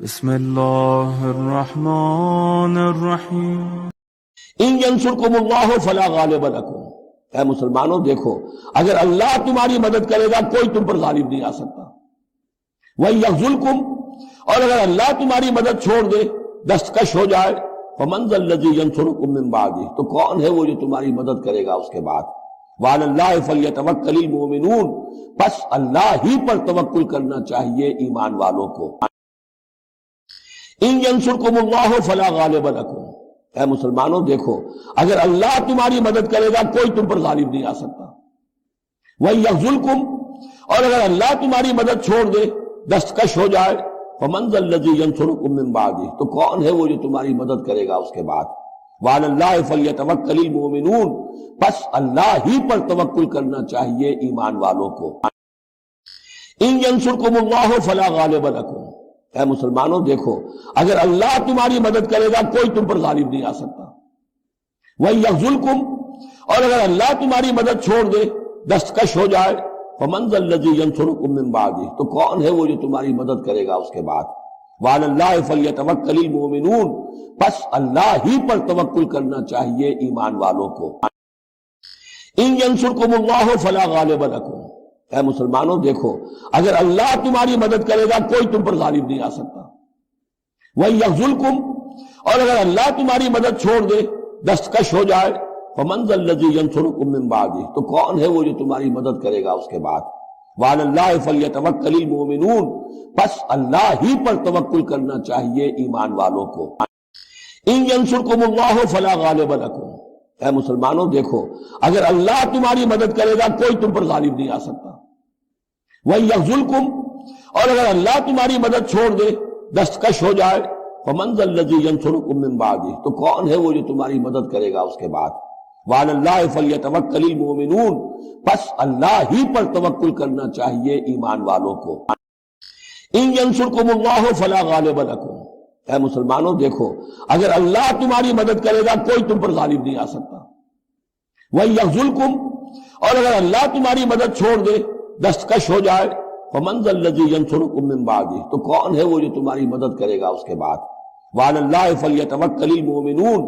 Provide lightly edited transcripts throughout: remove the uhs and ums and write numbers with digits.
بسم اللہ الرحمن الرحیم ان ینصرکم اللہ فلا غالب لکم۔ اے مسلمانوں دیکھو، اگر اللہ تمہاری مدد کرے گا کوئی تم پر غالب نہیں آ سکتا۔ وَإِن یخذلکم، اور اگر اللہ تمہاری مدد چھوڑ دے، دستکش ہو جائے، فَمَنْ ذَا الَّذِي يَنصُرُكُم مِّن بَعْدِهِ، تو کون ہے وہ جو تمہاری مدد کرے گا اس کے بعد۔ وَعَلَى اللَّهِ فَلْيَتَوَكَّلِ الْمُؤْمِنُونَ، پس اللہ ہی پر توکل کرنا چاہیے ایمان والوں کو۔ ان ینصرکم اللہ فلا غالب لکم۔ اے مسلمانوں دیکھو، اگر اللہ تمہاری مدد کرے گا کوئی تم پر غالب نہیں آ سکتا۔ وَإِن یخذلکم، اور اگر اللہ تمہاری مدد چھوڑ دے، دستکش ہو جائے، فَمَنْ ذَا الَّذِي يَنصُرُكُم مِّن بَعْدِهِ، تو کون ہے وہ جو تمہاری مدد کرے گا اس کے بعد۔ وَعَلَى اللَّهِ فَلْيَتَوَكَّلِ الْمُؤْمِنُونَ، پس اللہ ہی پر توکل کرنا چاہیے ایمان والوں کو۔ ان ینصرکم اللہ فلا غالب لکم۔ اے مسلمانوں دیکھو، اگر اللہ تمہاری مدد کرے گا کوئی تم پر غالب نہیں آ سکتا۔ وَإِن یخذلکم، اور اگر اللہ تمہاری مدد چھوڑ دے، دستکش ہو جائے، فَمَنْ ذَا الَّذِي يَنصُرُكُم مِّن بَعْدِهِ، تو کون ہے وہ جو تمہاری مدد کرے گا اس کے بعد۔ وَعَلَى اللَّهِ فَلْيَتَوَكَّلِ الْمُؤْمِنُونَ، پس اللہ ہی پر توکل کرنا چاہیے ایمان والوں کو۔ ان ینصرکم اللہ فلا غالب لکم۔ اے مسلمانوں دیکھو، اگر اللہ تمہاری مدد کرے گا کوئی تم پر غالب نہیں آ سکتا۔ وَإِن یخذلکم، اور اگر اللہ تمہاری مدد چھوڑ دے، دستکش ہو جائے، فَمَنْ ذَا الَّذِي يَنصُرُكُم مِّن بَعْدِهِ، تو کون ہے وہ جو تمہاری مدد کرے گا اس کے بعد۔ وَعَلَى اللَّهِ فَلْيَتَوَكَّلِ الْمُؤْمِنُونَ، پس اللہ ہی پر توکل کرنا چاہیے ایمان والوں کو۔ ان ینصرکم اللہ فلا غالب لکم۔ اے مسلمانوں دیکھو، اگر اللہ تمہاری مدد کرے گا کوئی تم پر غالب نہیں آ سکتا۔ وَإِن یخذلکم، اور اگر اللہ تمہاری مدد چھوڑ دے، دستکش ہو جائے، فَمَنْ ذَا الَّذِي يَنصُرُكُم مِّن بَعْدِهِ، تو کون ہے وہ جو تمہاری مدد کرے گا اس کے بعد۔ وَعَلَى اللَّهِ فَلْيَتَوَكَّلِ الْمُؤْمِنُونَ، پس اللہ ہی پر توکل کرنا چاہیے ایمان والوں کو۔ ان ینصرکم اللہ فلا غالب لکم۔ اے مسلمانوں دیکھو، اگر اللہ تمہاری مدد کرے گا کوئی تم پر غالب نہیں آ سکتا۔ وَإِن یخذلکم، اور اگر اللہ تمہاری مدد چھوڑ دے، دستکش ہو جائے، فَمَنْ ذَا الَّذِي يَنصُرُكُم مِّن بَعْدِهِ، تو کون ہے وہ جو تمہاری مدد کرے گا اس کے بعد۔ وَعَلَى اللَّهِ فَلْيَتَوَكَّلِ الْمُؤْمِنُونَ،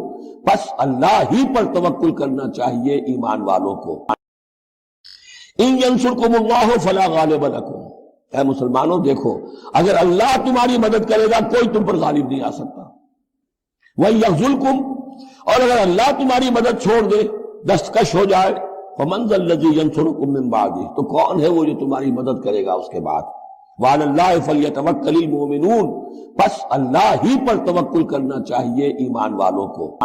پس اللہ ہی پر توکل کرنا چاہیے ایمان والوں کو۔ ان ینصرکم اللہ فلا غالب لکم۔ اے مسلمانوں دیکھو، اگر اللہ تمہاری مدد کرے گا کوئی تم پر غالب نہیں آ سکتا۔ وَإِن یخذلکم، اور اگر اللہ تمہاری مدد چھوڑ دے، دستکش ہو جائے، فَمَنْ ذَا الَّذِي يَنصُرُكُم مِّن بَعْدِهِ، تو کون ہے وہ جو تمہاری مدد کرے گا اس کے بعد۔ وَعَلَى اللَّهِ فَلْيَتَوَكَّلِ الْمُؤْمِنُونَ، پس اللہ ہی پر توکل کرنا چاہیے ایمان والوں کو۔